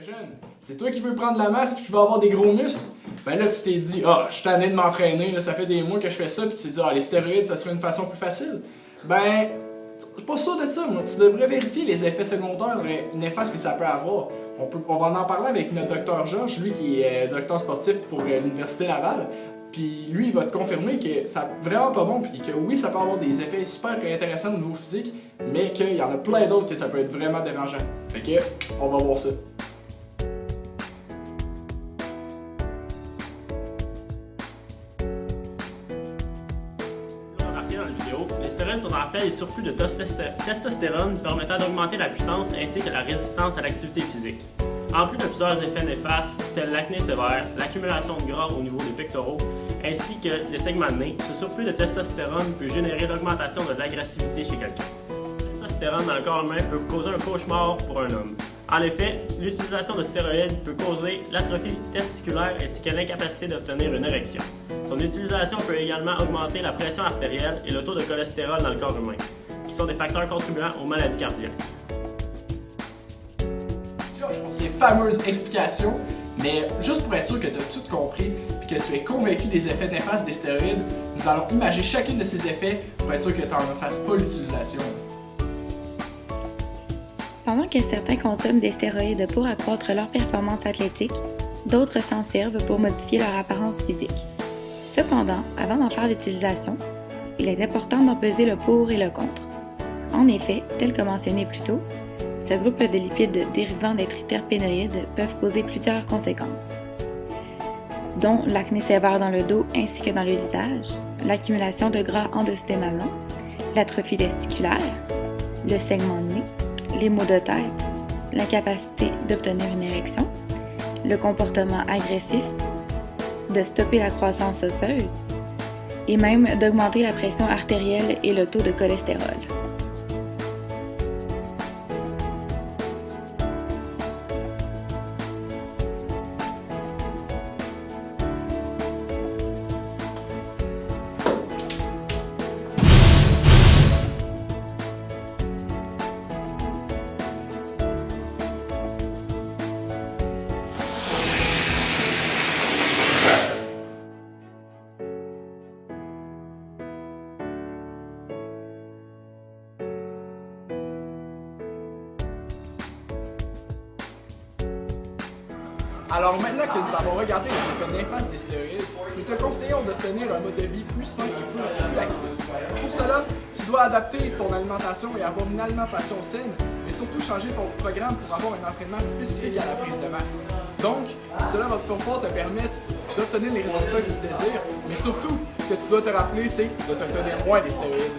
Jeune, c'est toi qui veux prendre la masse et qui veux avoir des gros muscles? Ben là, tu t'es dit, je suis tanné de m'entraîner, là, ça fait des mois que je fais ça, puis tu t'es dit, les stéroïdes, ça serait une façon plus facile. Ben, je suis pas sûr de ça, moi. Tu devrais vérifier les effets secondaires néfastes que ça peut avoir. On va en parler avec notre docteur Georges, lui qui est docteur sportif pour l'Université Laval. Puis lui, il va te confirmer que c'est vraiment pas bon, puis que oui, ça peut avoir des effets super intéressants au niveau physique, mais qu'il y en a plein d'autres que ça peut être vraiment dérangeant. Fait que, on va voir ça. Dans la vidéo, les stéroïdes sont en fait des surplus de testostérone permettant d'augmenter la puissance ainsi que la résistance à l'activité physique. En plus de plusieurs effets néfastes tels l'acné sévère, l'accumulation de gras au niveau des pectoraux, ainsi que les segments de nez, ce surplus de testostérone peut générer l'augmentation de l'agressivité chez quelqu'un. Le testostérone dans le corps humain peut causer un cauchemar pour un homme. En effet, l'utilisation de stéroïdes peut causer l'atrophie testiculaire ainsi que l'incapacité d'obtenir une érection. Son utilisation peut également augmenter la pression artérielle et le taux de cholestérol dans le corps humain, qui sont des facteurs contribuant aux maladies cardiaques. Georges, pour ces fameuses explications, mais juste pour être sûr que tu as tout compris et que tu es convaincu des effets néfastes des stéroïdes, nous allons imager chacun de ces effets pour être sûr que tu n'en fasses pas l'utilisation. Pendant que certains consomment des stéroïdes pour accroître leur performance athlétique, d'autres s'en servent pour modifier leur apparence physique. Cependant, avant d'en faire l'utilisation, il est important d'en peser le pour et le contre. En effet, tel que mentionné plus tôt, ce groupe de lipides dérivant des triterpénoïdes peuvent causer plusieurs conséquences, dont l'acné sévère dans le dos ainsi que dans le visage, l'accumulation de gras en dessous des mamelons, l'atrophie testiculaire, le saignement de nez, les maux de tête, l'incapacité d'obtenir une érection, le comportement agressif, de stopper la croissance osseuse et même d'augmenter la pression artérielle et le taux de cholestérol. Alors maintenant que nous avons regardé les effets néfastes des stéroïdes, nous te conseillons d'obtenir un mode de vie plus sain et plus actif. Pour cela, tu dois adapter ton alimentation et avoir une alimentation saine, mais surtout changer ton programme pour avoir un entraînement spécifique à la prise de masse. Donc, cela va pouvoir te permettre d'obtenir les résultats que tu désires, mais surtout, ce que tu dois te rappeler, c'est de te tenir loin des stéroïdes.